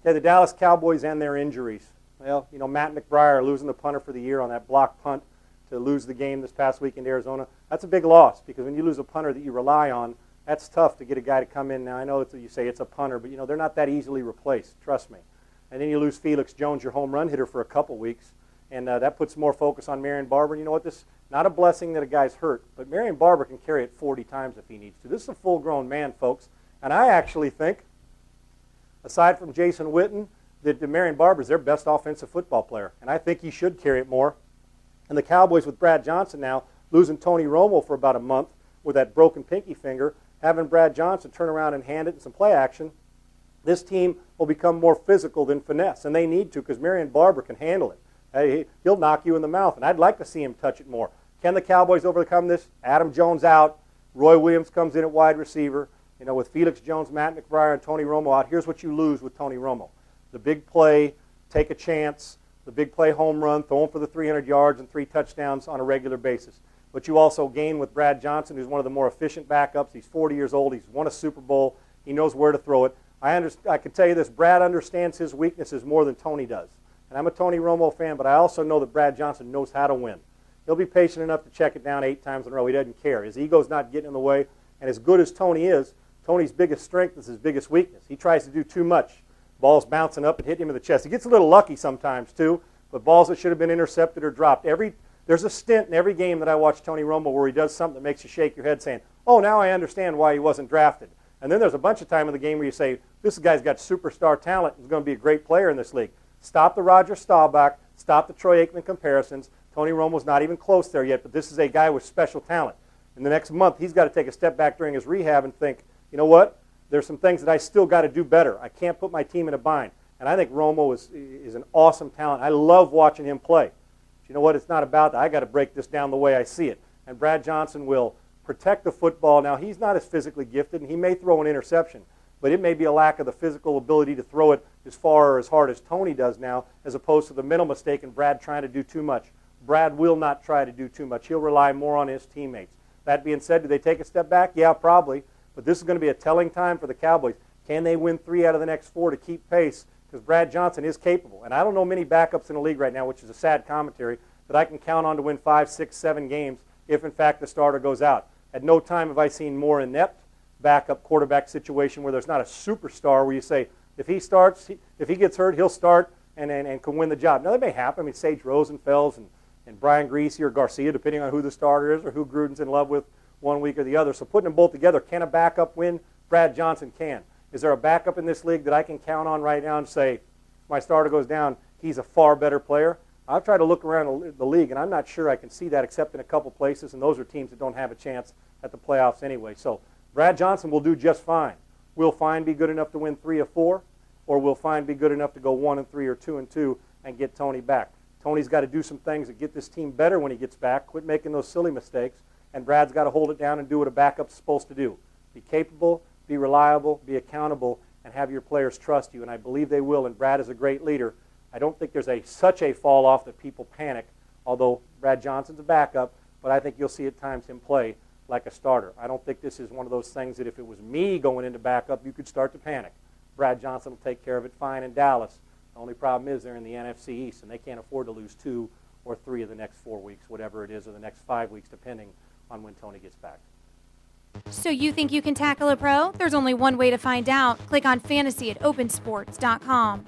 Okay, the Dallas Cowboys and their injuries. Well, you know, Matt McBriar losing the punter for the year on that block punt to lose the game this past week in Arizona. That's a big loss because when you lose a punter that you rely on, that's tough to get a guy to come in. Now, I know you say it's a punter, but, you know, they're not that easily replaced. Trust me. And then you lose Felix Jones, your home run hitter, for a couple weeks. And that puts more focus on Marion Barber. And you know what? This not a blessing that a guy's hurt, but Marion Barber can carry it 40 times if he needs to. This is a full-grown man, folks. And I actually think, aside from Jason Witten, that Marion Barber is their best offensive football player. And I think he should carry it more. And the Cowboys with Brad Johnson now, losing Tony Romo for about a month with that broken pinky finger, having Brad Johnson turn around and hand it in some play action, this team will become more physical than finesse. And they need to because Marion Barber can handle it. He'll knock you in the mouth. And I'd like to see him touch it more. Can the Cowboys overcome this? Adam Jones out. Roy Williams comes in at wide receiver. You know, with Felix Jones, Matt McBriar, and Tony Romo out, here's what you lose with Tony Romo. The big play, take a chance, the big play home run, throw him for the 300 yards and 3 touchdowns on a regular basis. But you also gain with Brad Johnson, who's one of the more efficient backups. He's 40 years old. He's won a Super Bowl. He knows where to throw it. I can tell you this, Brad understands his weaknesses more than Tony does. And I'm a Tony Romo fan, but I also know that Brad Johnson knows how to win. He'll be patient enough to check it down 8 times in a row. He doesn't care. His ego's not getting in the way. And as good as Tony is, Tony's biggest strength is his biggest weakness. He tries to do too much. Balls bouncing up and hitting him in the chest. He gets a little lucky sometimes, too, but balls that should have been intercepted or dropped. There's a stint in every game that I watch Tony Romo where he does something that makes you shake your head saying, oh, now I understand why he wasn't drafted. And then there's a bunch of time in the game where you say, this guy's got superstar talent. He's going to be a great player in this league. Stop the Roger Staubach. Stop the Troy Aikman comparisons. Tony Romo's not even close there yet, but this is a guy with special talent. In the next month, he's got to take a step back during his rehab and think, you know what? There's some things that I still got to do better. I can't put my team in a bind. And I think Romo is an awesome talent. I love watching him play. But you know what? It's not about that. I got to break this down the way I see it. And Brad Johnson will protect the football. Now, he's not as physically gifted, and he may throw an interception, but it may be a lack of the physical ability to throw it as far or as hard as Tony does now, as opposed to the mental mistake and Brad trying to do too much. Brad will not try to do too much. He'll rely more on his teammates. That being said, do they take a step back? Yeah, probably. But this is going to be a telling time for the Cowboys. Can they win 3 out of the next 4 to keep pace? Because Brad Johnson is capable. And I don't know many backups in the league right now, which is a sad commentary, that I can count on to win 5, 6, 7 games if, in fact, the starter goes out. At no time have I seen more inept backup quarterback situation where there's not a superstar where you say, if he starts, if he gets hurt, he'll start and can win the job. Now, that may happen. I mean, Sage Rosenfels and Brian Greasy or Garcia, depending on who the starter is or who Gruden's in love with one week or the other. So putting them both together, can a backup win? Brad Johnson can. Is there a backup in this league that I can count on right now and say, if my starter goes down, he's a far better player? I've tried to look around the league, and I'm not sure I can see that except in a couple places, and those are teams that don't have a chance at the playoffs anyway. So Brad Johnson will do just fine. Will Fine be good enough to win 3 of 4, or will Fine be good enough to go 1-3 or 2-2 and get Tony back? Tony's got to do some things that get this team better when he gets back, quit making those silly mistakes, and Brad's got to hold it down and do what a backup's supposed to do. Be capable, be reliable, be accountable, and have your players trust you, and I believe they will, and Brad is a great leader. I don't think there's such a fall-off that people panic, although Brad Johnson's a backup, but I think you'll see at times him play like a starter. I don't think this is one of those things that if it was me going into backup, you could start to panic. Brad Johnson will take care of it fine in Dallas. The only problem is they're in the NFC East, and they can't afford to lose 2 or 3 of the next 4 weeks, whatever it is, or the next 5 weeks, depending on when Tony gets back. So you think you can tackle a pro? There's only one way to find out. Click on fantasy at opensports.com.